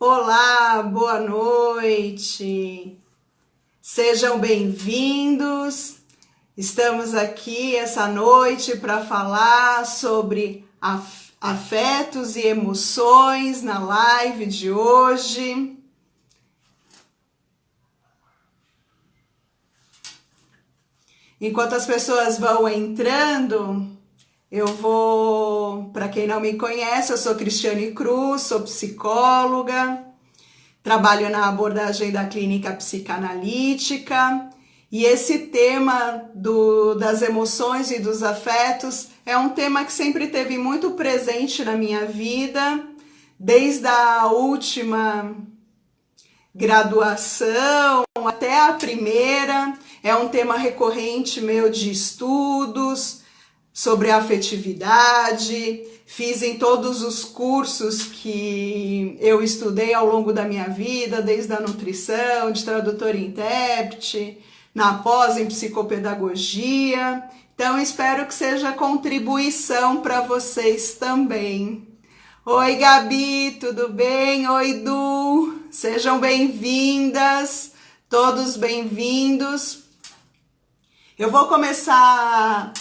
Olá, boa noite. Sejam bem-vindos. Estamos aqui essa noite para falar sobre afetos e emoções na live de hoje. Enquanto as pessoas vão entrando, para quem não me conhece, eu sou Cristiane Cruz, sou psicóloga, trabalho na abordagem da clínica psicanalítica e esse tema das emoções e dos afetos é um tema que sempre esteve muito presente na minha vida, desde a última graduação até a primeira. É um tema recorrente meu de estudos sobre afetividade. Fiz em todos os cursos que eu estudei ao longo da minha vida, desde a nutrição, de tradutor e intérprete, na pós em psicopedagogia. Então espero que seja contribuição para vocês também. Oi Gabi, tudo bem? Oi Du, sejam bem-vindas, todos bem-vindos. Eu vou começar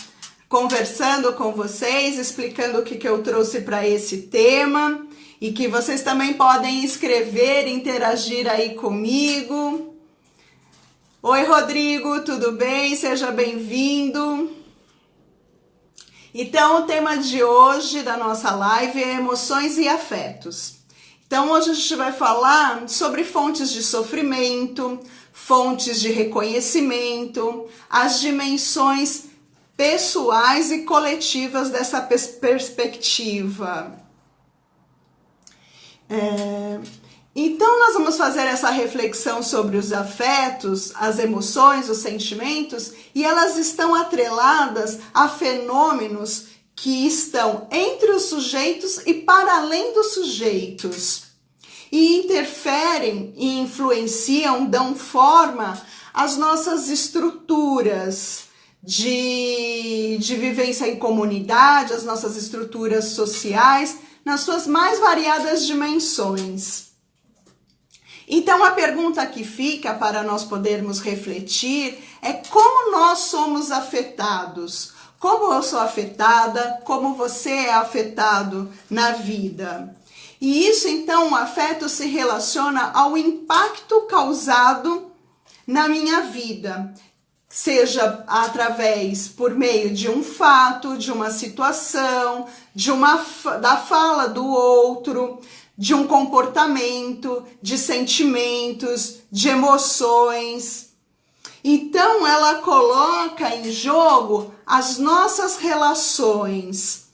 conversando com vocês, explicando o que eu trouxe para esse tema e que vocês também podem escrever, interagir aí comigo. Oi Rodrigo, tudo bem? Seja bem-vindo. Então, o tema de hoje da nossa live é emoções e afetos. Então, hoje a gente vai falar sobre fontes de sofrimento, fontes de reconhecimento, as dimensões pessoais e coletivas dessa perspectiva. Então, nós vamos fazer essa reflexão sobre os afetos, as emoções, os sentimentos, e elas estão atreladas a fenômenos que estão entre os sujeitos e para além dos sujeitos, e interferem e influenciam, dão forma às nossas estruturas de vivência em comunidade, as nossas estruturas sociais, nas suas mais variadas dimensões. Então, a pergunta que fica para nós podermos refletir é como nós somos afetados, como eu sou afetada, como você é afetado na vida. E isso, então, o afeto se relaciona ao impacto causado na minha vida, seja por meio de um fato, de uma situação, da fala do outro, de um comportamento, de sentimentos, de emoções. Então, ela coloca em jogo as nossas relações.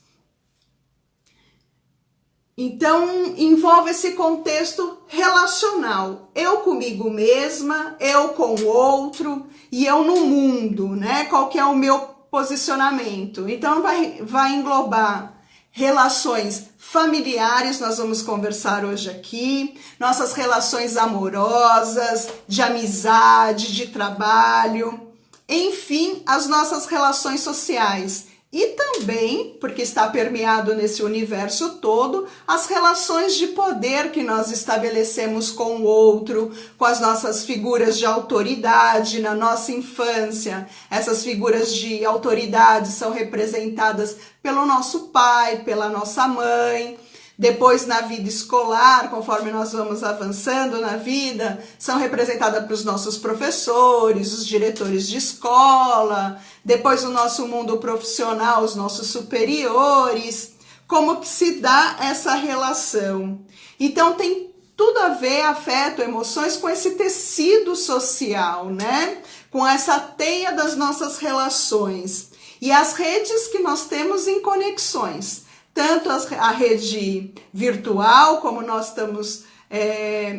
Então, envolve esse contexto relacional. Eu comigo mesma, eu com o outro e eu no mundo, né? Qual que é o meu posicionamento? Então, vai englobar relações familiares, nós vamos conversar hoje aqui, nossas relações amorosas, de amizade, de trabalho, enfim, as nossas relações sociais. E também, porque está permeado nesse universo todo, as relações de poder que nós estabelecemos com o outro, com as nossas figuras de autoridade na nossa infância. Essas figuras de autoridade são representadas pelo nosso pai, pela nossa mãe. Depois, na vida escolar, conforme nós vamos avançando na vida, são representadas pelos nossos professores, os diretores de escola. Depois, no nosso mundo profissional, os nossos superiores. Como que se dá essa relação? Então, tem tudo a ver, afeto, emoções, com esse tecido social, né? Com essa teia das nossas relações. E as redes que nós temos em conexões. Tanto a rede virtual, como nós estamos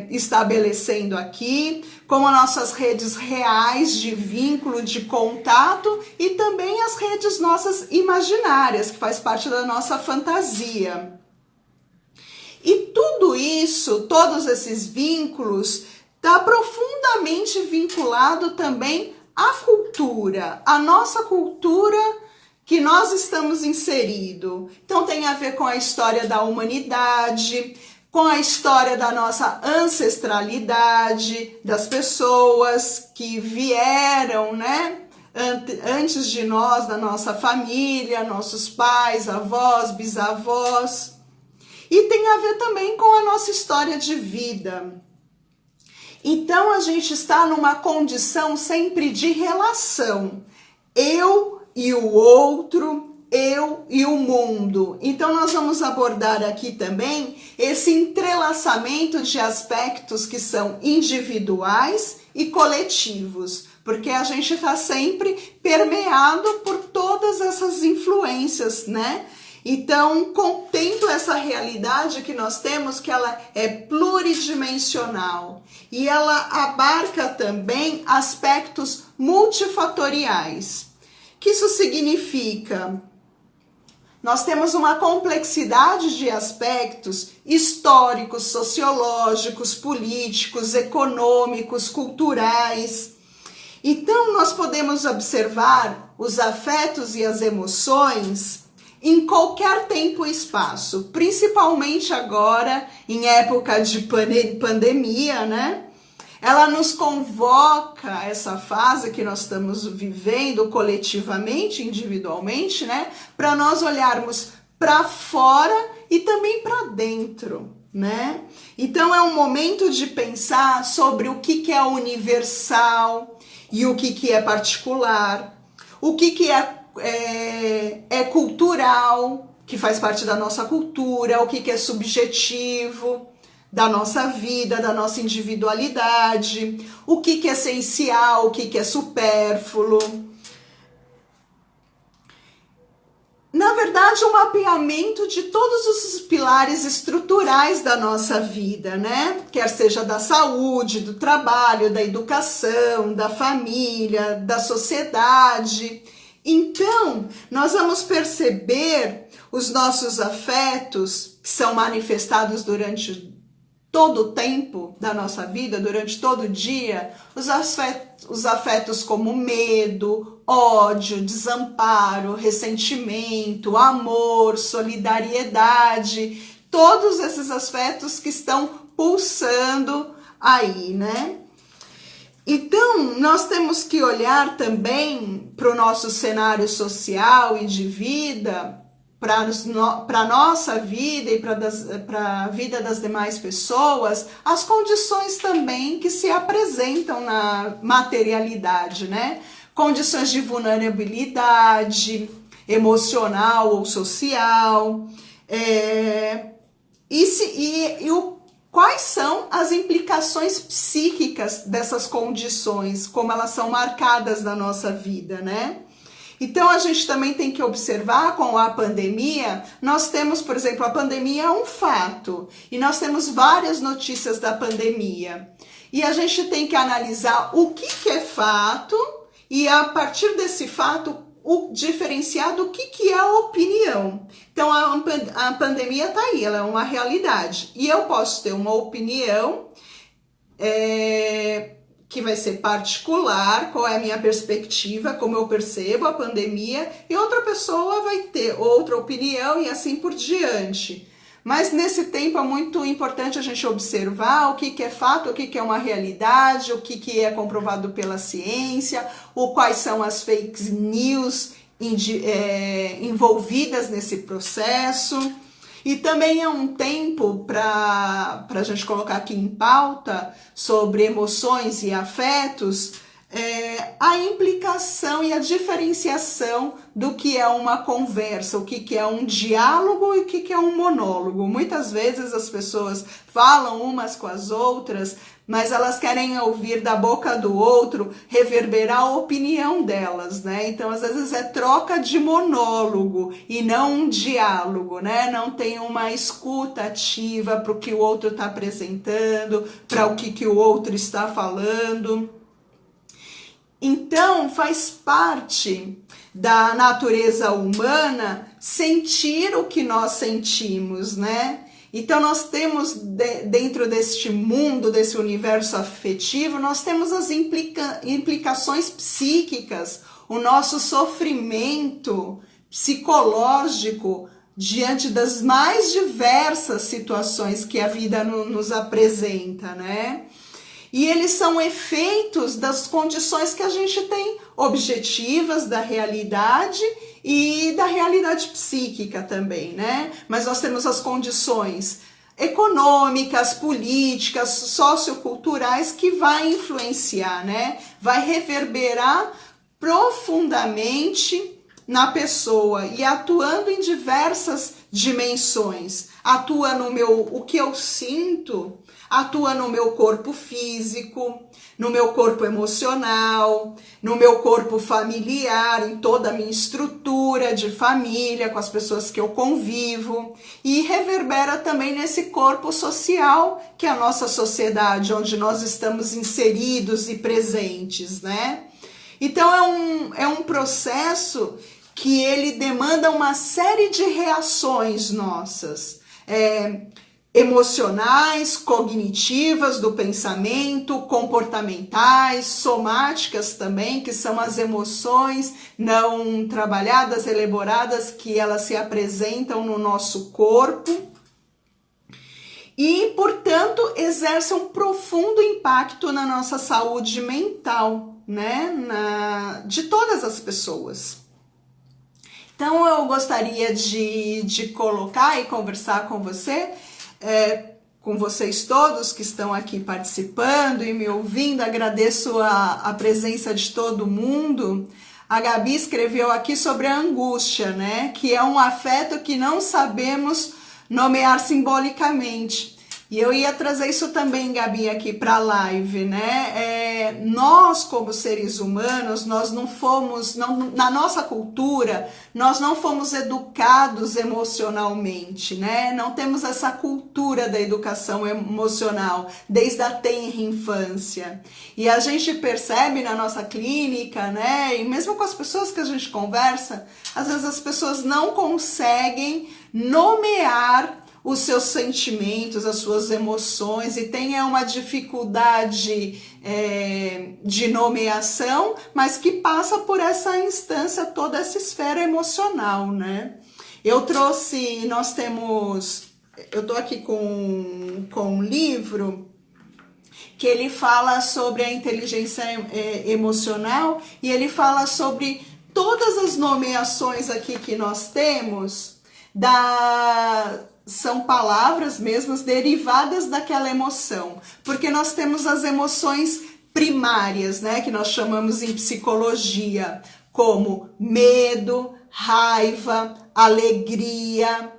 estabelecendo aqui, como nossas redes reais de vínculo, de contato, e também as redes nossas imaginárias, que faz parte da nossa fantasia. E tudo isso, todos esses vínculos, está profundamente vinculado também à cultura, à nossa cultura que nós estamos inseridos. Então tem a ver com a história da humanidade, com a história da nossa ancestralidade, das pessoas que vieram, né, antes de nós, da nossa família, nossos pais, avós, bisavós. E tem a ver também com a nossa história de vida. Então a gente está numa condição sempre de relação. Eu e o outro, eu e o mundo. Então nós vamos abordar aqui também esse entrelaçamento de aspectos que são individuais e coletivos, porque a gente está sempre permeado por todas essas influências, né? Então, contempla essa realidade que nós temos, que ela é pluridimensional e ela abarca também aspectos multifatoriais. O que isso significa? Nós temos uma complexidade de aspectos históricos, sociológicos, políticos, econômicos, culturais. Então, nós podemos observar os afetos e as emoções em qualquer tempo e espaço, principalmente agora, em época de pandemia, né? Ela nos convoca, essa fase que nós estamos vivendo coletivamente, individualmente, né? Para nós olharmos para fora e também para dentro, né? Então é um momento de pensar sobre o que é universal e o que é particular, o que é cultural, que faz parte da nossa cultura, o que é subjetivo, da nossa vida, da nossa individualidade, o que é essencial, o que é supérfluo. Na verdade, um mapeamento de todos os pilares estruturais da nossa vida, né? Quer seja da saúde, do trabalho, da educação, da família, da sociedade. Então, nós vamos perceber os nossos afetos, que são manifestados durante todo o tempo da nossa vida, durante todo o dia, os afetos como medo, ódio, desamparo, ressentimento, amor, solidariedade, todos esses afetos que estão pulsando aí, né? Então, nós temos que olhar também para o nosso cenário social e de vida, para a nossa vida e para a vida das demais pessoas, as condições também que se apresentam na materialidade, né? Condições de vulnerabilidade emocional ou social, quais são as implicações psíquicas dessas condições, como elas são marcadas na nossa vida, né? Então, a gente também tem que observar com a pandemia, nós temos, por exemplo, a pandemia é um fato, e nós temos várias notícias da pandemia. E a gente tem que analisar o que é fato, e a partir desse fato, diferenciar do que é a opinião. Então, a pandemia está aí, ela é uma realidade. E eu posso ter uma opinião que vai ser particular, qual é a minha perspectiva, como eu percebo a pandemia, e outra pessoa vai ter outra opinião e assim por diante. Mas nesse tempo é muito importante a gente observar o que é fato, o que é uma realidade, o que é comprovado pela ciência, quais são as fake news envolvidas nesse processo. E também é um tempo para a gente colocar aqui em pauta sobre emoções e afetos, a implicação e a diferenciação do que é uma conversa, o que é um diálogo e o que é um monólogo. Muitas vezes as pessoas falam umas com as outras, mas elas querem ouvir da boca do outro reverberar a opinião delas, né? Então, às vezes é troca de monólogo e não um diálogo, né? Não tem uma escuta ativa para o que o outro está apresentando, para o que o outro está falando. Então, faz parte da natureza humana sentir o que nós sentimos, né? Então, nós temos, dentro deste mundo, desse universo afetivo, nós temos as implicações psíquicas, o nosso sofrimento psicológico diante das mais diversas situações que a vida nos apresenta, né? E eles são efeitos das condições que a gente tem, objetivas da realidade e da realidade psíquica também, né? Mas nós temos as condições econômicas, políticas, socioculturais que vai influenciar, né? Vai reverberar profundamente na pessoa e atuando em diversas dimensões. Atua no o que eu sinto, atua no meu corpo físico, no meu corpo emocional, no meu corpo familiar, em toda a minha estrutura de família, com as pessoas que eu convivo, e reverbera também nesse corpo social, que é a nossa sociedade, onde nós estamos inseridos e presentes, né? Então é um processo que ele demanda uma série de reações nossas, emocionais, cognitivas do pensamento, comportamentais, somáticas também, que são as emoções não trabalhadas, elaboradas, que elas se apresentam no nosso corpo e, portanto, exercem um profundo impacto na nossa saúde mental, né, de todas as pessoas. Então eu gostaria de colocar e conversar com você, com vocês todos que estão aqui participando e me ouvindo. Agradeço a presença de todo mundo. A Gabi escreveu aqui sobre a angústia, né? Que é um afeto que não sabemos nomear simbolicamente. E eu ia trazer isso também, Gabi, aqui para a live, né? Nós, como seres humanos, nós não fomos, na nossa cultura, nós não fomos educados emocionalmente, né? Não temos essa cultura da educação emocional desde a tenra infância. E a gente percebe na nossa clínica, né? E mesmo com as pessoas que a gente conversa, às vezes as pessoas não conseguem nomear os seus sentimentos, as suas emoções, e tem uma dificuldade de nomeação, mas que passa por essa instância, toda essa esfera emocional, né? Eu tô aqui com um livro que ele fala sobre a inteligência emocional, e ele fala sobre todas as nomeações aqui que nós temos, são palavras mesmas derivadas daquela emoção, porque nós temos as emoções primárias, né, que nós chamamos em psicologia, como medo, raiva, alegria,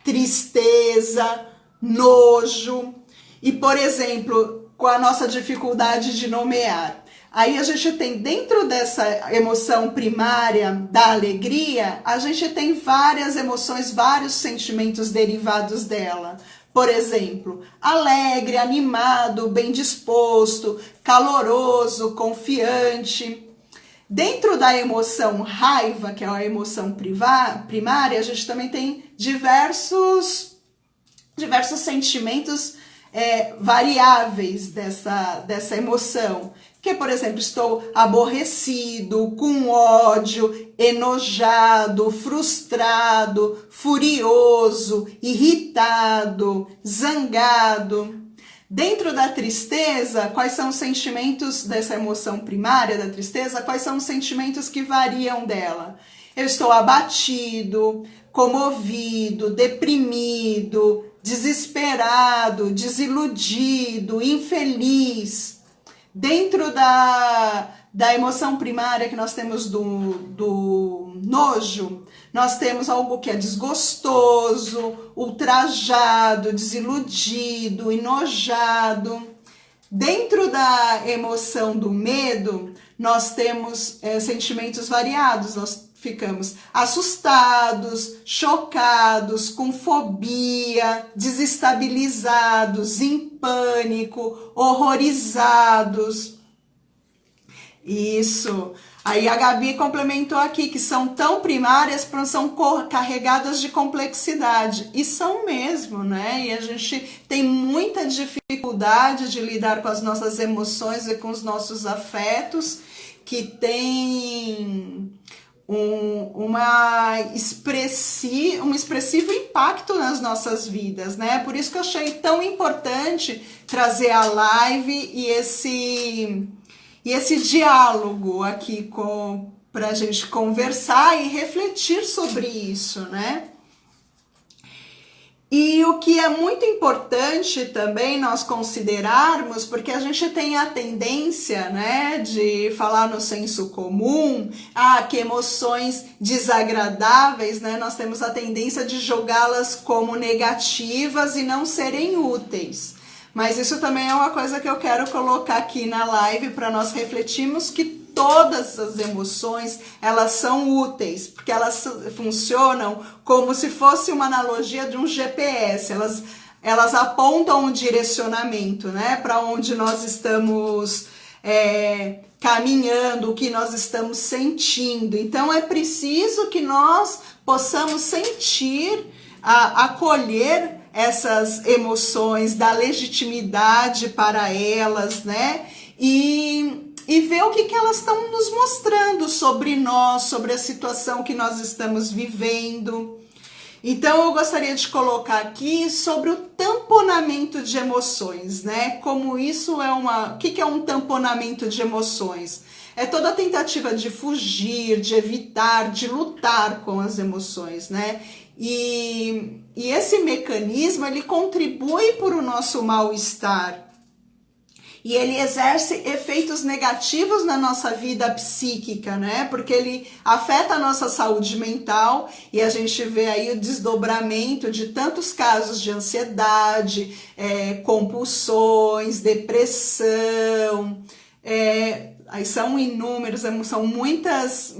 tristeza, nojo, e, por exemplo, com a nossa dificuldade de nomear. Aí a gente tem, dentro dessa emoção primária da alegria, a gente tem várias emoções, vários sentimentos derivados dela. Por exemplo, alegre, animado, bem disposto, caloroso, confiante. Dentro da emoção raiva, que é a emoção primária, a gente também tem diversos sentimentos variáveis dessa emoção. Que, por exemplo, estou aborrecido, com ódio, enojado, frustrado, furioso, irritado, zangado. Dentro da tristeza, quais são os sentimentos dessa emoção primária da tristeza? Quais são os sentimentos que variam dela? Eu estou abatido, comovido, deprimido, desesperado, desiludido, infeliz. Dentro da emoção primária que nós temos do nojo, nós temos algo que é desgostoso, ultrajado, desiludido, enojado. Dentro da emoção do medo, nós temos sentimentos variados. Nós ficamos assustados, chocados, com fobia, desestabilizados, em pânico, horrorizados. Isso. Aí a Gabi complementou aqui que são tão primárias, são carregadas de complexidade. E são mesmo, né? E a gente tem muita dificuldade de lidar com as nossas emoções e com os nossos afetos, que tem um expressivo impacto nas nossas vidas, né? Por isso que eu achei tão importante trazer a live e esse diálogo aqui para a gente conversar e refletir sobre isso, né? E o que é muito importante também nós considerarmos, porque a gente tem a tendência, né, de falar no senso comum, que emoções desagradáveis, né, nós temos a tendência de jogá-las como negativas e não serem úteis. Mas isso também é uma coisa que eu quero colocar aqui na live para nós refletirmos, que todas as emoções, elas são úteis, porque elas funcionam como se fosse uma analogia de um GPS, elas apontam um direcionamento, né, para onde nós estamos caminhando, o que nós estamos sentindo. Então é preciso que nós possamos sentir, acolher essas emoções, dar legitimidade para elas, né, e ver o que elas estão nos mostrando sobre nós, sobre a situação que nós estamos vivendo. Então eu gostaria de colocar aqui sobre o tamponamento de emoções, né? Como isso é o que é um tamponamento de emoções? É toda a tentativa de fugir, de evitar, de lutar com as emoções, né? E esse mecanismo, ele contribui para o nosso mal-estar. E ele exerce efeitos negativos na nossa vida psíquica, né? Porque ele afeta a nossa saúde mental e a gente vê aí o desdobramento de tantos casos de ansiedade, compulsões, depressão, aí são inúmeros, são muitas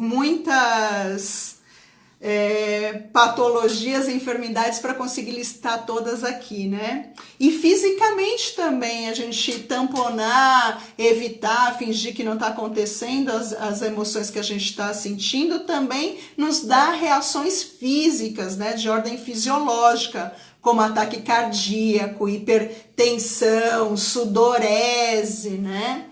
patologias e enfermidades para conseguir listar todas aqui, né? E fisicamente também, a gente tamponar, evitar, fingir que não está acontecendo as emoções que a gente está sentindo, também nos dá reações físicas, né, de ordem fisiológica, como ataque cardíaco, hipertensão, sudorese, né?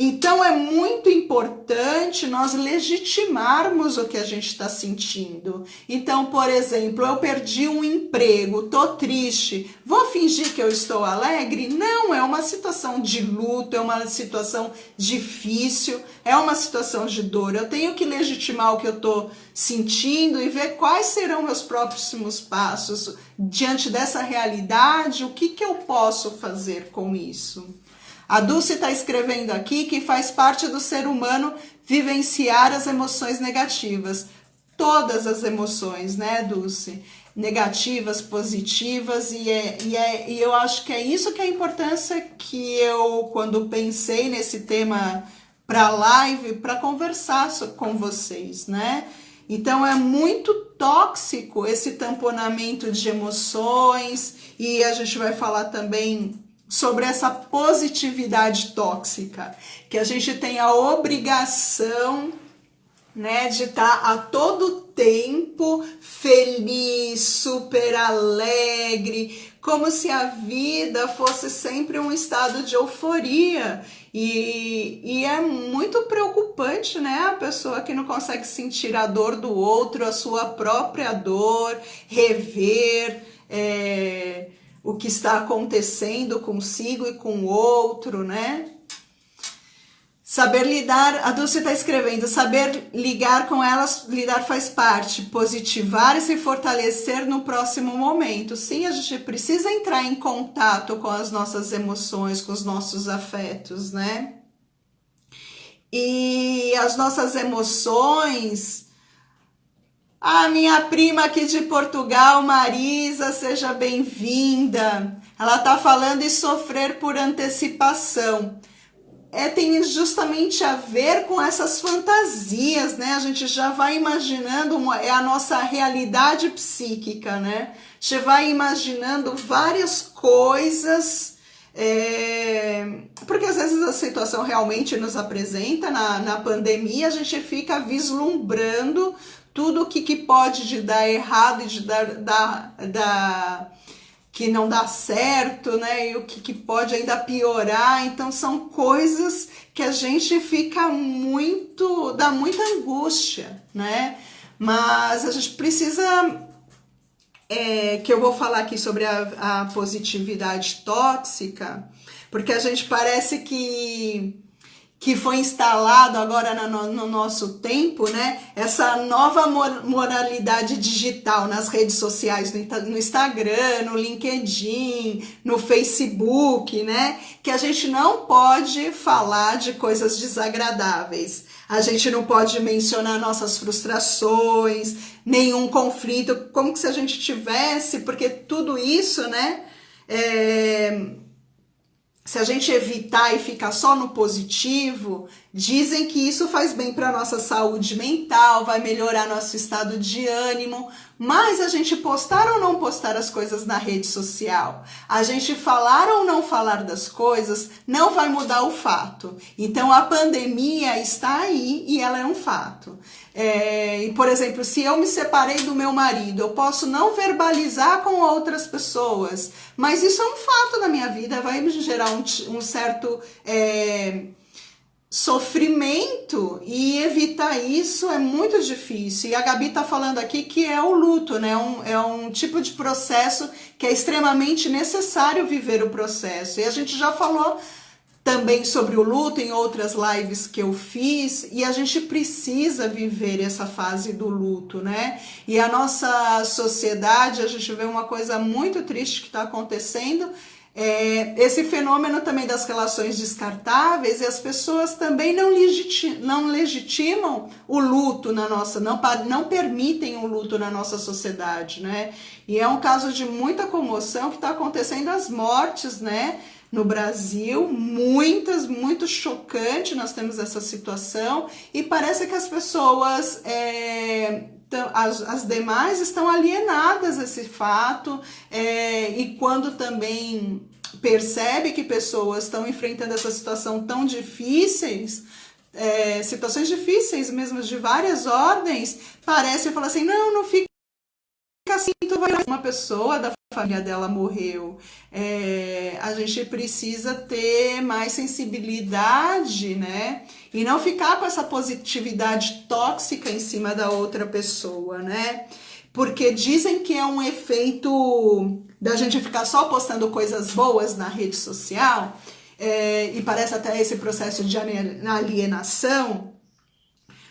Então é muito importante nós legitimarmos o que a gente está sentindo. Então, por exemplo, eu perdi um emprego, tô triste, vou fingir que eu estou alegre? Não, é uma situação de luto, é uma situação difícil, é uma situação de dor. Eu tenho que legitimar o que eu estou sentindo e ver quais serão meus próximos passos diante dessa realidade, o que eu posso fazer com isso. A Dulce está escrevendo aqui que faz parte do ser humano vivenciar as emoções negativas. Todas as emoções, né, Dulce? Negativas, positivas, e eu acho que é isso que é a importância que eu, quando pensei nesse tema para a live, para conversar com vocês, né? Então é muito tóxico esse tamponamento de emoções, e a gente vai falar também sobre essa positividade tóxica, que a gente tem a obrigação, né, de estar a todo tempo feliz, super alegre, como se a vida fosse sempre um estado de euforia. E é muito preocupante, né, a pessoa que não consegue sentir a dor do outro, a sua própria dor, rever o que está acontecendo consigo e com o outro, né? Saber lidar, a Dulce está escrevendo, saber ligar com elas, lidar faz parte, positivar e se fortalecer no próximo momento. Sim, a gente precisa entrar em contato com as nossas emoções, com os nossos afetos, né? E as nossas emoções... A minha prima aqui de Portugal, Marisa, seja bem-vinda. Ela está falando em sofrer por antecipação. Tem justamente a ver com essas fantasias, né? A gente já vai imaginando, é a nossa realidade psíquica, né? A gente vai imaginando várias coisas, porque às vezes a situação realmente nos apresenta, na pandemia, a gente fica vislumbrando tudo o que pode de dar errado e de que não dá certo, né? E o que pode ainda piorar. Então são coisas que a gente fica muito, dá muita angústia, né? Mas a gente precisa, que eu vou falar aqui sobre a positividade tóxica, porque a gente parece que foi instalado agora no nosso tempo, né? Essa nova moralidade digital nas redes sociais, no Instagram, no LinkedIn, no Facebook, né? Que a gente não pode falar de coisas desagradáveis. A gente não pode mencionar nossas frustrações, nenhum conflito, como que se a gente tivesse, porque tudo isso, né? Se a gente evitar e ficar só no positivo, dizem que isso faz bem para a nossa saúde mental, vai melhorar nosso estado de ânimo, mas a gente postar ou não postar as coisas na rede social, a gente falar ou não falar das coisas, não vai mudar o fato. Então a pandemia está aí e ela é um fato. E, por exemplo, se eu me separei do meu marido, eu posso não verbalizar com outras pessoas, mas isso é um fato na minha vida, vai me gerar um certo sofrimento, e evitar isso é muito difícil. E a Gabi tá falando aqui que é o luto, né? É um tipo de processo que é extremamente necessário viver o processo. E a gente já falou também sobre o luto em outras lives que eu fiz, e a gente precisa viver essa fase do luto, né? E a nossa sociedade, a gente vê uma coisa muito triste que está acontecendo, esse fenômeno também das relações descartáveis, e as pessoas também não legitimam o luto na nossa, não permitem o luto na nossa sociedade, né? E é um caso de muita comoção que está acontecendo, as mortes, né? No Brasil, muito chocante, nós temos essa situação, e parece que as pessoas, as demais estão alienadas a esse fato, e quando também percebe que pessoas estão enfrentando essa situação tão difíceis, situações difíceis mesmo, de várias ordens, parece falar assim, não fica assim, tu vai... Uma pessoa da família dela morreu. A gente precisa ter mais sensibilidade, né? E não ficar com essa positividade tóxica em cima da outra pessoa, né? Porque dizem que é um efeito da gente ficar só postando coisas boas na rede social, e parece até esse processo de alienação,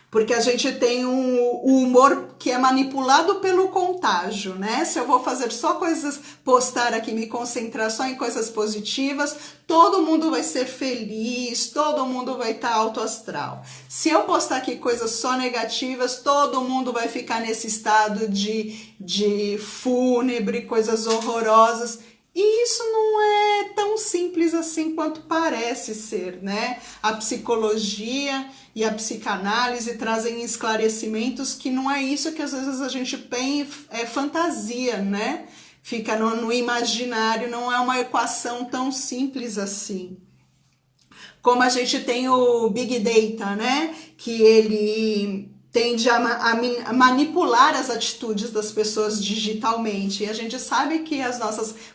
porque a gente tem um humor que é manipulado pelo contágio, né? Se eu vou fazer só coisas, postar aqui, me concentrar só em coisas positivas, todo mundo vai ser feliz, todo mundo vai estar alto astral. Se eu postar aqui coisas só negativas, todo mundo vai ficar nesse estado de fúnebre, coisas horrorosas. E isso não é tão simples assim quanto parece ser, né? A psicologia e a psicanálise trazem esclarecimentos que não é isso que às vezes a gente fantasia, né? Fica no imaginário, não é uma equação tão simples assim. Como a gente tem o Big Data, né? Que ele tende a manipular as atitudes das pessoas digitalmente. E a gente sabe que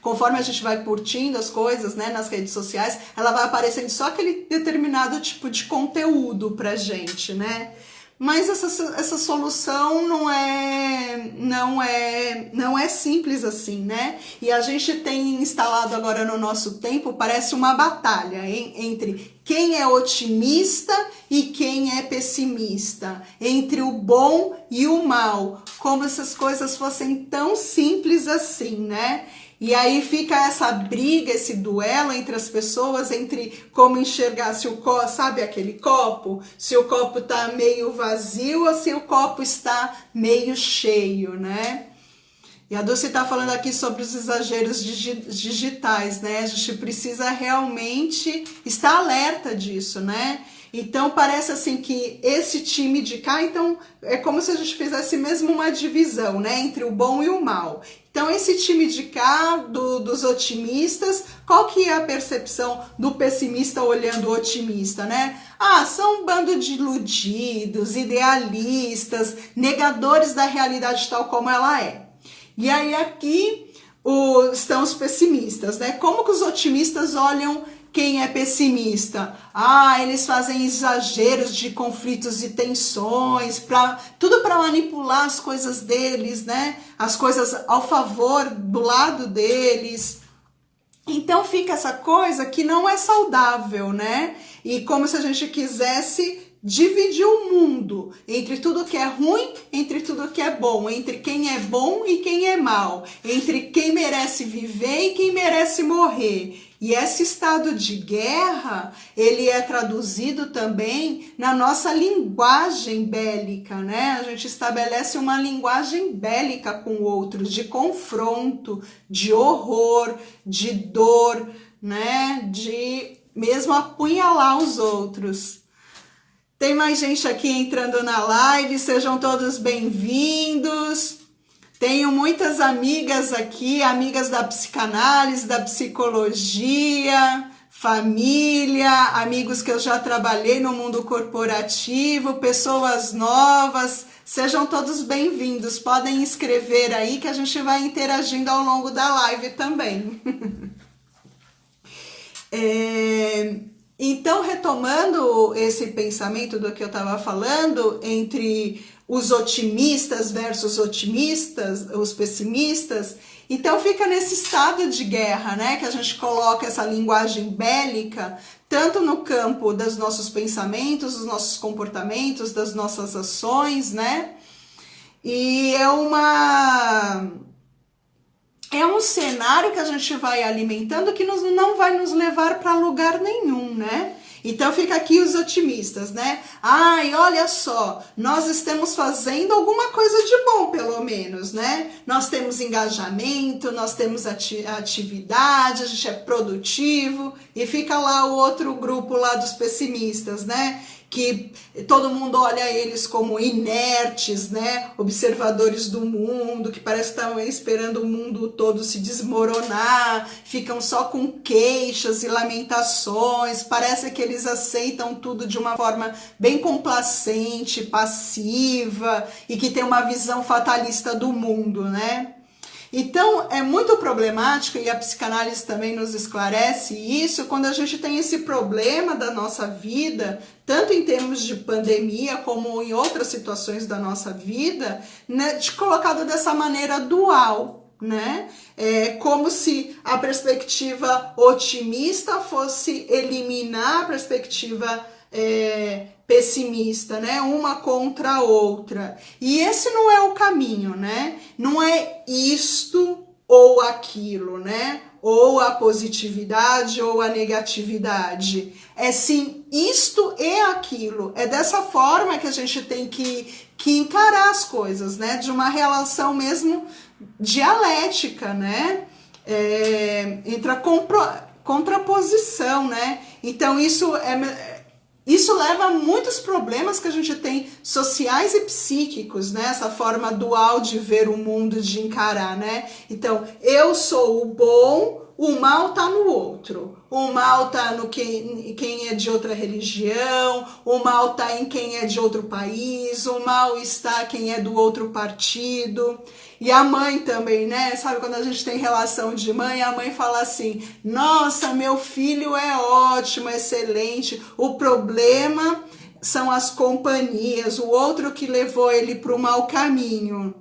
conforme a gente vai curtindo as coisas, né, nas redes sociais, ela vai aparecendo só aquele determinado tipo de conteúdo pra gente, né? Mas essa solução não é simples assim, né? E a gente tem instalado agora no nosso tempo, parece uma batalha entre quem é otimista e quem é pessimista, entre o bom e o mal, como se as coisas fossem tão simples assim, né? E aí fica essa briga, esse duelo entre as pessoas, entre como enxergar se o copo, sabe aquele copo? Se o copo tá meio vazio ou se o copo está meio cheio, né? E a Dulce tá falando aqui sobre os exageros digitais, né? A gente precisa realmente estar alerta disso, né? Então parece assim que esse time de cá, então é como se a gente fizesse mesmo uma divisão, né, entre o bom e o mal. Então esse time de cá, dos otimistas, qual que é a percepção do pessimista olhando o otimista, né? Ah, são um bando de iludidos, idealistas, negadores da realidade tal como ela é. E aí aqui estão os pessimistas, né? Como que os otimistas olham quem é pessimista? Eles fazem exageros de conflitos e tensões, tudo para manipular as coisas deles, né? As coisas ao favor do lado deles. Então fica essa coisa que não é saudável, né? E como se a gente quisesse dividir o mundo entre tudo que é ruim, entre tudo que é bom, entre quem é bom e quem é mal, entre quem merece viver e quem merece morrer. E esse estado de guerra, ele é traduzido também na nossa linguagem bélica, né? A gente estabelece uma linguagem bélica com outros, de confronto, de horror, de dor, né? De mesmo apunhalar os outros. Tem mais gente aqui entrando na live, sejam todos bem-vindos. Tenho muitas amigas aqui, amigas da psicanálise, da psicologia, família, amigos que eu já trabalhei no mundo corporativo, pessoas novas. Sejam todos bem-vindos. Podem escrever aí que a gente vai interagindo ao longo da live também. Então, retomando esse pensamento do que eu estava falando, entre os otimistas versus otimistas, os pessimistas, então fica nesse estado de guerra, né, que a gente coloca essa linguagem bélica, tanto no campo dos nossos pensamentos, dos nossos comportamentos, das nossas ações, né, e é um cenário que a gente vai alimentando que não vai nos levar para lugar nenhum, né? Então fica aqui os otimistas, né? Olha só, nós estamos fazendo alguma coisa de bom, pelo menos, né? Nós temos engajamento, nós temos atividade, a gente é produtivo, e fica lá o outro grupo lá dos pessimistas, né? Que todo mundo olha eles como inertes, né? Observadores do mundo, que parece que estão esperando o mundo todo se desmoronar, ficam só com queixas e lamentações, parece que eles aceitam tudo de uma forma bem complacente, passiva, e que tem uma visão fatalista do mundo, né? Então, é muito problemático, e a psicanálise também nos esclarece isso, quando a gente tem esse problema da nossa vida, tanto em termos de pandemia, como em outras situações da nossa vida, né, colocado dessa maneira dual, né? Como se a perspectiva otimista fosse eliminar a perspectiva pessimista, né? Uma contra a outra. E esse não é o caminho, né? Não é isto ou aquilo, né? Ou a positividade ou a negatividade. É sim isto e aquilo. É dessa forma que a gente tem que encarar as coisas, né? De uma relação mesmo dialética, né? Entre a contraposição, né? Então isso leva a muitos problemas que a gente tem sociais e psíquicos, né? Essa forma dual de ver o mundo, de encarar, né? Então, eu sou o bom, o mal tá no outro. O mal tá no quem é de outra religião, o mal tá em quem é de outro país, o mal está quem é do outro partido. E a mãe também, né? Sabe quando a gente tem relação de mãe, a mãe fala assim: nossa, meu filho é ótimo, excelente, o problema são as companhias, o outro que levou ele para o mau caminho.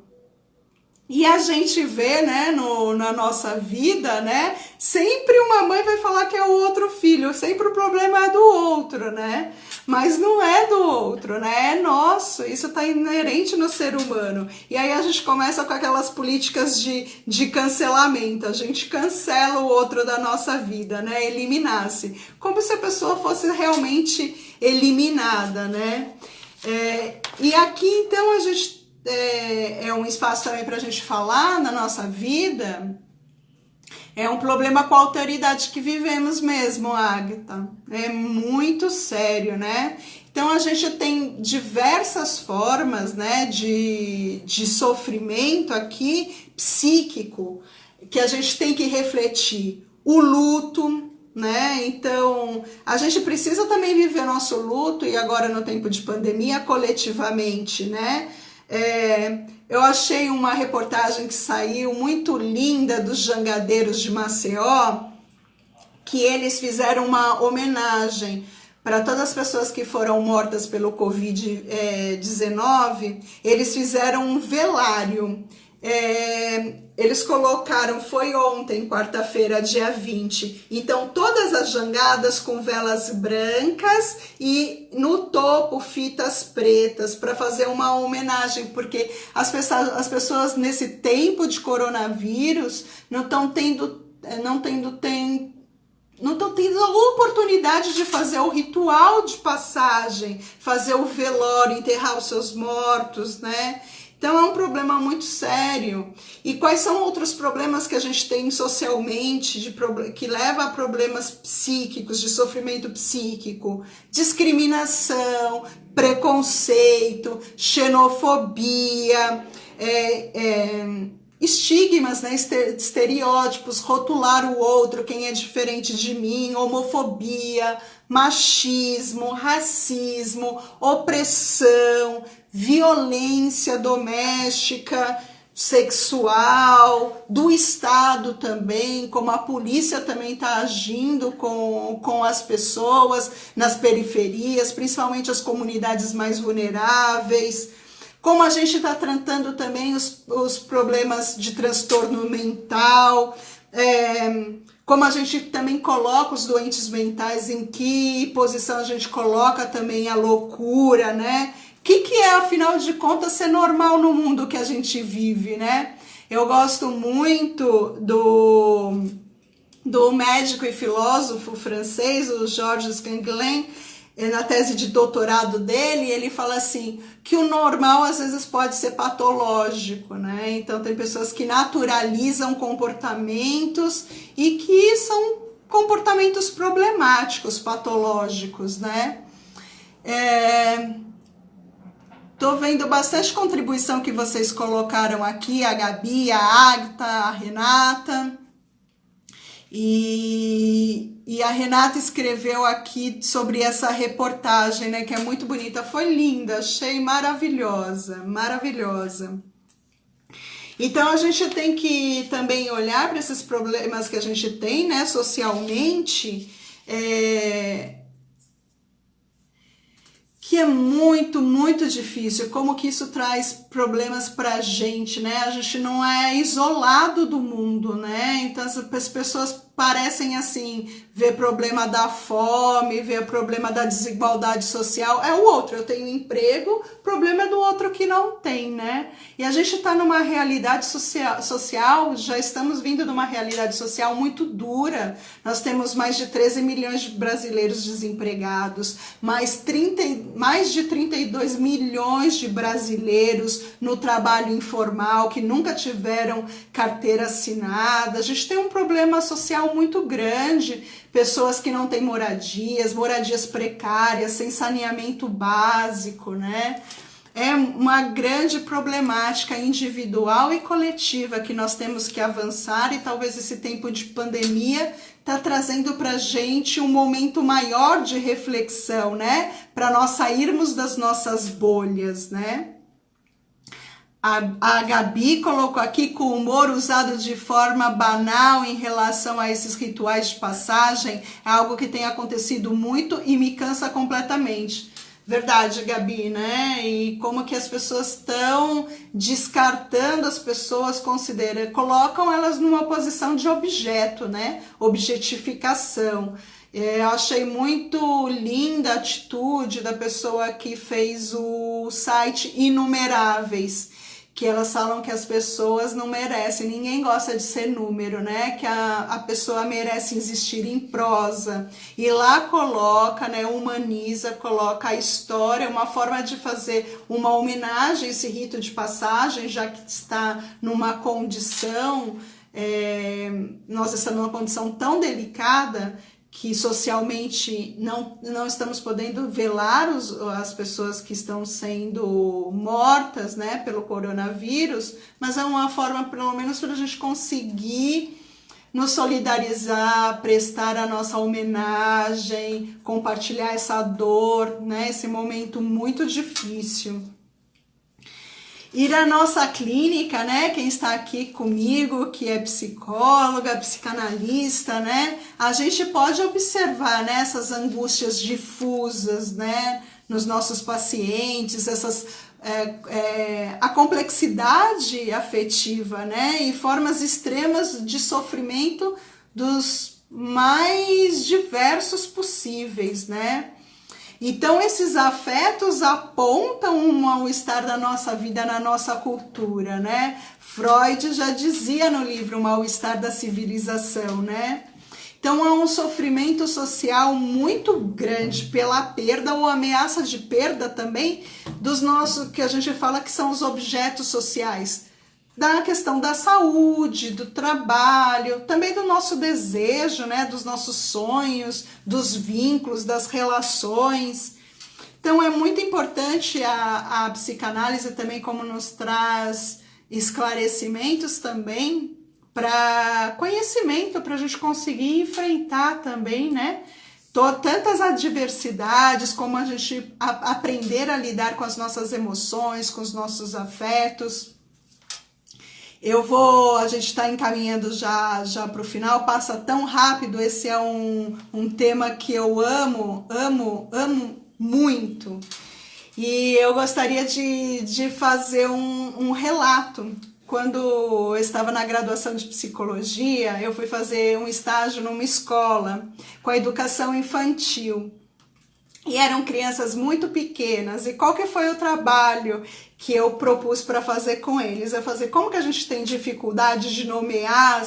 E a gente vê, né, na nossa vida, né, sempre uma mãe vai falar que é o outro filho, sempre o problema é do outro, né, mas não é do outro, né, é nosso, isso tá inerente no ser humano. E aí a gente começa com aquelas políticas de cancelamento, a gente cancela o outro da nossa vida, né, eliminar-se, como se a pessoa fosse realmente eliminada, né. E aqui, então, a gente é um espaço também para a gente falar na nossa vida, é um problema com a autoridade que vivemos mesmo, Agatha. É muito sério, né? Então a gente tem diversas formas, né, de sofrimento aqui, psíquico, que a gente tem que refletir. O luto, né? Então a gente precisa também viver nosso luto, e agora no tempo de pandemia, coletivamente, né? Eu achei uma reportagem que saiu muito linda dos jangadeiros de Maceió, que eles fizeram uma homenagem para todas as pessoas que foram mortas pelo Covid-19, eles fizeram um velário. Eles colocaram, foi ontem, quarta-feira, dia 20, então todas as jangadas com velas brancas e no topo fitas pretas, para fazer uma homenagem, porque as pessoas nesse tempo de coronavírus não estão tendo a oportunidade de fazer o ritual de passagem, fazer o velório, enterrar os seus mortos, né? Então é um problema muito sério. E quais são outros problemas que a gente tem socialmente, que leva a problemas psíquicos, de sofrimento psíquico? Discriminação, preconceito, xenofobia, estigmas, né, estereótipos, rotular o outro, quem é diferente de mim, homofobia, machismo, racismo, opressão, violência doméstica, sexual, do Estado também, como a polícia também está agindo com as pessoas nas periferias, principalmente as comunidades mais vulneráveis. Como a gente está tratando também os problemas de transtorno mental, como a gente também coloca os doentes mentais, em que posição a gente coloca também a loucura, né? O que é, afinal de contas, ser normal no mundo que a gente vive, né? Eu gosto muito do médico e filósofo francês, o Georges Canguilhem, na tese de doutorado dele, ele fala assim, que o normal às vezes pode ser patológico, né? Então tem pessoas que naturalizam comportamentos e que são comportamentos problemáticos, patológicos, né? Tô vendo bastante contribuição que vocês colocaram aqui, a Gabi, a Agatha, a Renata. E a Renata escreveu aqui sobre essa reportagem, né, que é muito bonita, foi linda, achei maravilhosa, maravilhosa. Então a gente tem que também olhar para esses problemas que a gente tem, né, socialmente, que é muito, muito difícil, como que isso traz problemas pra gente, né? A gente não é isolado do mundo, né? Então as pessoas parecem assim, ver problema da fome, ver problema da desigualdade social, é o outro, eu tenho emprego, problema é do outro que não tem, né? E a gente tá numa realidade social, já estamos vindo de uma realidade social muito dura, nós temos mais de 13 milhões de brasileiros desempregados, mais de 32 milhões de brasileiros no trabalho informal, que nunca tiveram carteira assinada, a gente tem um problema social muito grande, pessoas que não têm moradias precárias, sem saneamento básico, né? É uma grande problemática individual e coletiva que nós temos que avançar, e talvez esse tempo de pandemia está trazendo para a gente um momento maior de reflexão, né? Para nós sairmos das nossas bolhas, né? A Gabi colocou aqui, com humor usado de forma banal em relação a esses rituais de passagem, é algo que tem acontecido muito e me cansa completamente. Verdade, Gabi, né? E como que as pessoas estão descartando as pessoas, colocam elas numa posição de objeto, né? Objetificação. Eu achei muito linda a atitude da pessoa que fez o site Inumeráveis, que elas falam que as pessoas não merecem, ninguém gosta de ser número, né? Que a pessoa merece existir em prosa. E lá coloca, né, humaniza, coloca a história, uma forma de fazer uma homenagem a esse rito de passagem, já que está numa condição, nós estamos numa condição tão delicada, que socialmente não estamos podendo velar as pessoas que estão sendo mortas, né, pelo coronavírus, mas é uma forma, pelo menos, para a gente conseguir nos solidarizar, prestar a nossa homenagem, compartilhar essa dor, né, esse momento muito difícil. Ir à nossa clínica, né? Quem está aqui comigo, que é psicóloga, psicanalista, né? A gente pode observar, né, essas angústias difusas, né, nos nossos pacientes, a complexidade afetiva, né? E formas extremas de sofrimento dos mais diversos possíveis, né? Então, esses afetos apontam um mal-estar da nossa vida, na nossa cultura, né? Freud já dizia no livro O Mal-Estar da Civilização, né? Então, há um sofrimento social muito grande pela perda ou ameaça de perda também dos nossos, que a gente fala que são os objetos sociais, da questão da saúde, do trabalho, também do nosso desejo, né, dos nossos sonhos, dos vínculos, das relações. Então é muito importante a psicanálise também, como nos traz esclarecimentos também, para conhecimento, para a gente conseguir enfrentar também, né, tantas adversidades, como a gente aprender a lidar com as nossas emoções, com os nossos afetos. A gente está encaminhando já para o final, passa tão rápido. Esse é um tema que eu amo muito. E eu gostaria de fazer um relato. Quando eu estava na graduação de psicologia, eu fui fazer um estágio numa escola com a educação infantil. E eram crianças muito pequenas. E qual que foi o trabalho que eu propus para fazer com eles? É fazer como que a gente tem dificuldade de nomear,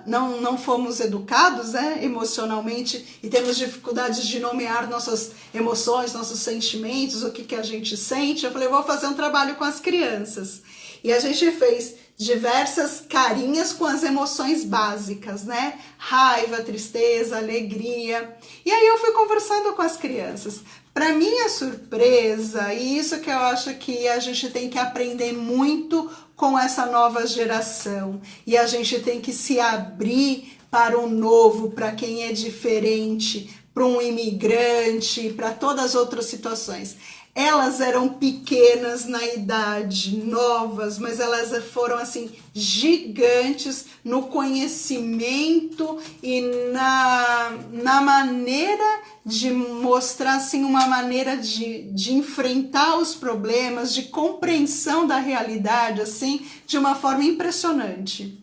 não fomos educados, né, emocionalmente, e temos dificuldade de nomear nossas emoções, nossos sentimentos, o que a gente sente. Eu falei, vou fazer um trabalho com as crianças. E a gente fez diversas carinhas com as emoções básicas, né? Raiva, tristeza, alegria. E aí eu fui conversando com as crianças. Para minha surpresa, e isso que eu acho que a gente tem que aprender muito com essa nova geração, e a gente tem que se abrir para o novo, para quem é diferente, para um imigrante, para todas as outras situações. Elas eram pequenas na idade, novas, mas elas foram assim gigantes no conhecimento e na maneira de mostrar assim, uma maneira de enfrentar os problemas, de compreensão da realidade, assim, de uma forma impressionante.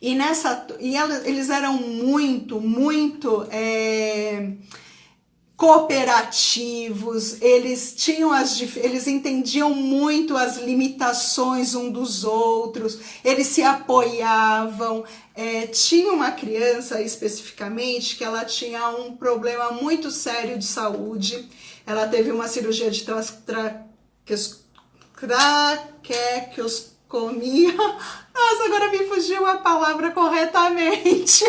Eles eram muito cooperativos, eles entendiam muito as limitações um dos outros, eles se apoiavam. Tinha uma criança especificamente que ela tinha um problema muito sério de saúde. Ela teve uma cirurgia de traqueostomia. Nossa, agora me fugiu a palavra corretamente.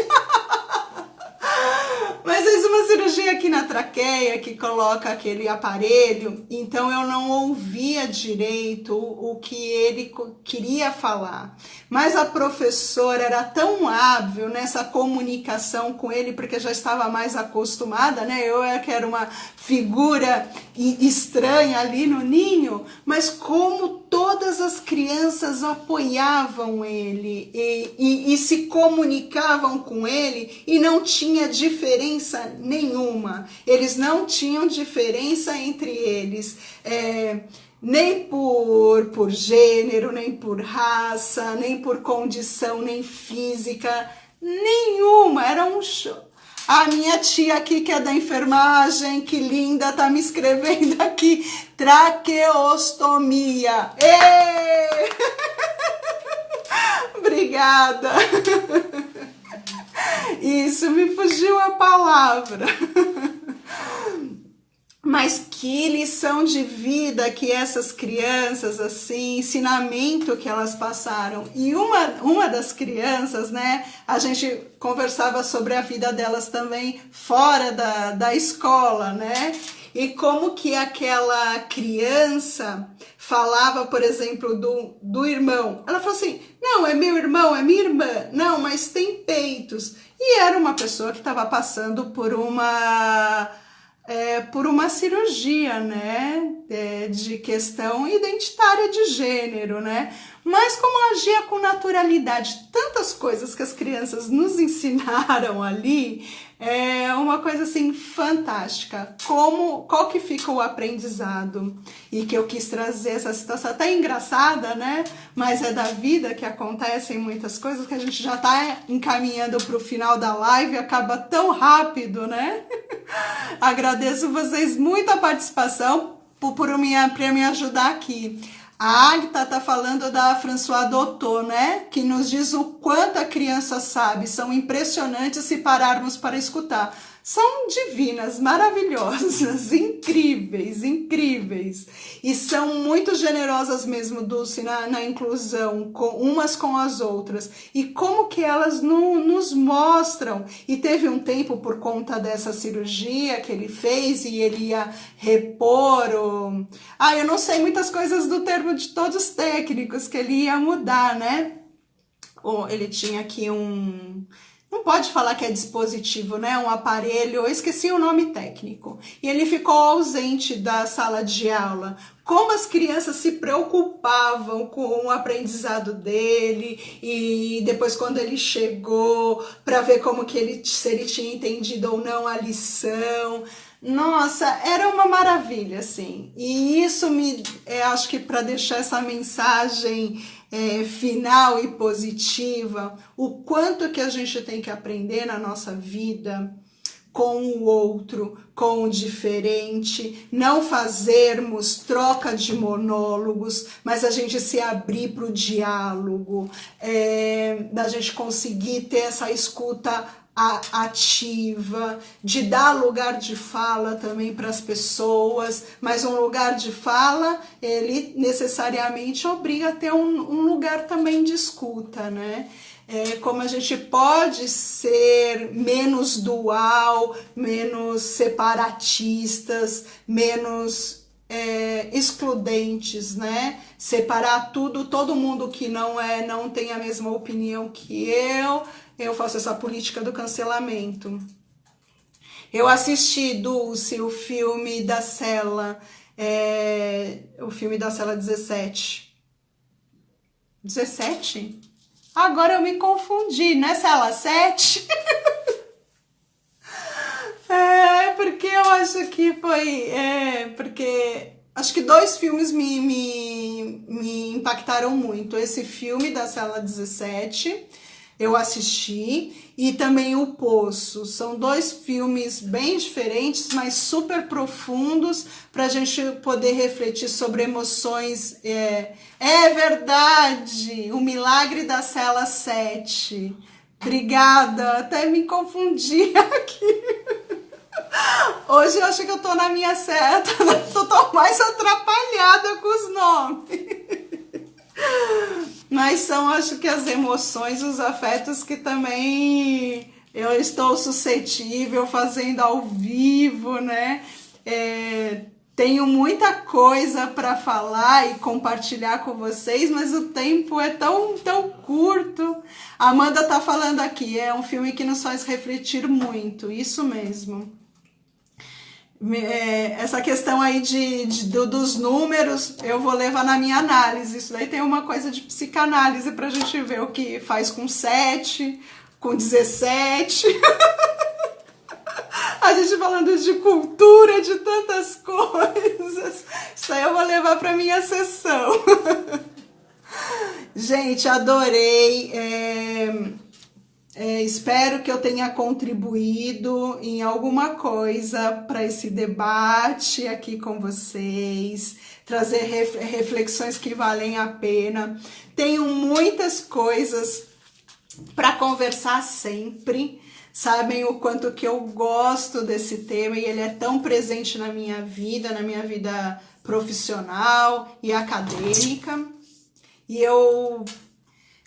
Mas fez uma cirurgia aqui na traqueia, que coloca aquele aparelho, então eu não ouvia direito o que ele queria falar. Mas a professora era tão hábil nessa comunicação com ele, porque já estava mais acostumada, né? Eu que era uma figura estranha ali no ninho, mas como todas as crianças apoiavam ele e se comunicavam com ele, e não tinha diferença nenhuma. Eles não tinham diferença entre eles, nem por gênero, nem por raça, nem por condição, nem física, nenhuma. Era um show. A minha tia aqui, que é da enfermagem, que linda, tá me escrevendo aqui, traqueostomia. Ê! Obrigada. Isso, me fugiu a palavra. Mas que lição de vida que essas crianças, assim, ensinamento que elas passaram. E uma das crianças, né, a gente conversava sobre a vida delas também fora da escola, né? E como que aquela criança falava, por exemplo, do irmão. Ela falou assim, não, é meu irmão, é minha irmã. Não, mas tem peitos. E era uma pessoa que estava passando por uma por uma cirurgia, né, de questão identitária de gênero, né, mas como agia com naturalidade, tantas coisas que as crianças nos ensinaram ali, é uma coisa assim fantástica. Qual que fica o aprendizado? E que eu quis trazer essa situação até engraçada, né? Mas é da vida que acontecem muitas coisas que a gente já tá encaminhando para o final da live, acaba tão rápido, né? Agradeço vocês muito a participação para me ajudar aqui. A Agatha tá falando da Françoise Doutor, né? Que nos diz o quanto a criança sabe. São impressionantes se pararmos para escutar. São divinas, maravilhosas, incríveis, incríveis. E são muito generosas mesmo, Dulce, na inclusão, umas com as outras. E como que elas nos mostram. E teve um tempo, por conta dessa cirurgia que ele fez, e ele ia repor o... eu não sei muitas coisas do termo de todos os técnicos, que ele ia mudar, né? Ele tinha aqui não pode falar que é dispositivo, né? Um aparelho, eu esqueci o nome técnico. E ele ficou ausente da sala de aula. Como as crianças se preocupavam com o aprendizado dele, e depois quando ele chegou, para ver como que se ele tinha entendido ou não a lição. Nossa, era uma maravilha, assim. E isso acho que para deixar essa mensagem final e positiva, o quanto que a gente tem que aprender na nossa vida com o outro, com o diferente, não fazermos troca de monólogos, mas a gente se abrir para o diálogo, da gente conseguir ter essa escuta ativa, de dar lugar de fala também para as pessoas, mas um lugar de fala, ele necessariamente obriga a ter um lugar também de escuta, né? Como a gente pode ser menos dual, menos separatistas, menos excludentes, né? Separar todo mundo que não tem a mesma opinião que eu faço essa política do cancelamento. Eu assisti, Dulce, o filme da Cela, o filme da Cela 17. 17? Agora eu me confundi, né? Cela 7? Porque eu acho que foi... porque acho que 2 filmes me impactaram muito. Esse filme da Cela 17... eu assisti, e também O Poço. São 2 filmes bem diferentes, mas super profundos, para a gente poder refletir sobre emoções. É verdade! O Milagre da Cela 7. Obrigada, até me confundi aqui. Hoje eu acho que eu tô na minha certa, tô mais atrapalhada com os nomes. Mas são, acho que as emoções, os afetos que também eu estou suscetível fazendo ao vivo, né? Tenho muita coisa para falar e compartilhar com vocês, mas o tempo é tão curto. A Amanda tá falando aqui, é um filme que nos faz refletir muito, isso mesmo. Essa questão aí dos números, eu vou levar na minha análise. Isso daí tem uma coisa de psicanálise pra gente ver o que faz com 7, com 17. A gente falando de cultura, de tantas coisas. Isso aí eu vou levar pra minha sessão. Gente, adorei. Espero que eu tenha contribuído em alguma coisa para esse debate aqui com vocês, trazer reflexões que valem a pena. Tenho muitas coisas para conversar sempre, sabem o quanto que eu gosto desse tema e ele é tão presente na minha vida profissional e acadêmica. E eu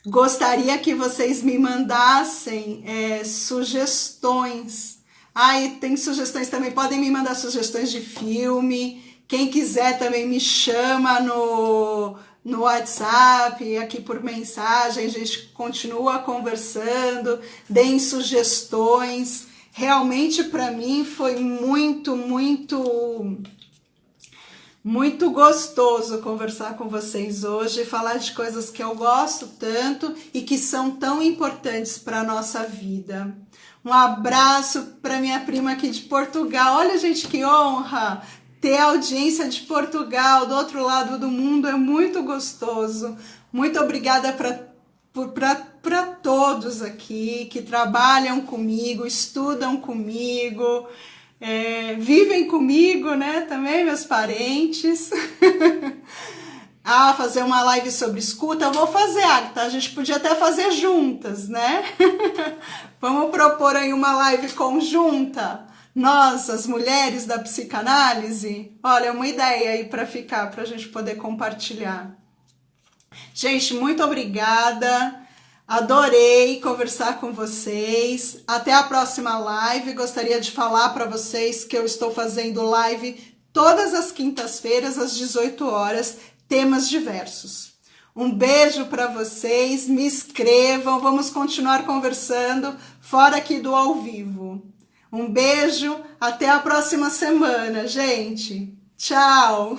gostaria que vocês me mandassem sugestões. E tem sugestões também, podem me mandar sugestões de filme. Quem quiser também me chama no WhatsApp, aqui por mensagem, a gente continua conversando, deem sugestões. Realmente para mim foi muito gostoso conversar com vocês hoje, falar de coisas que eu gosto tanto e que são tão importantes para a nossa vida. Um abraço para minha prima aqui de Portugal. Olha, gente, que honra ter audiência de Portugal, do outro lado do mundo, é muito gostoso. Muito obrigada para todos aqui que trabalham comigo, estudam comigo, vivem comigo, né? Também meus parentes. Fazer uma live sobre escuta, eu vou fazer, Agatha. A gente podia até fazer juntas, né? Vamos propor aí uma live conjunta. Nós, as mulheres da psicanálise. Olha, uma ideia aí para a gente poder compartilhar. Gente, muito obrigada. Adorei conversar com vocês. Até a próxima live. Gostaria de falar para vocês que eu estou fazendo live todas as quintas-feiras às 18 horas, temas diversos. Um beijo para vocês, me inscrevam, vamos continuar conversando fora aqui do ao vivo. Um beijo, até a próxima semana, gente. Tchau!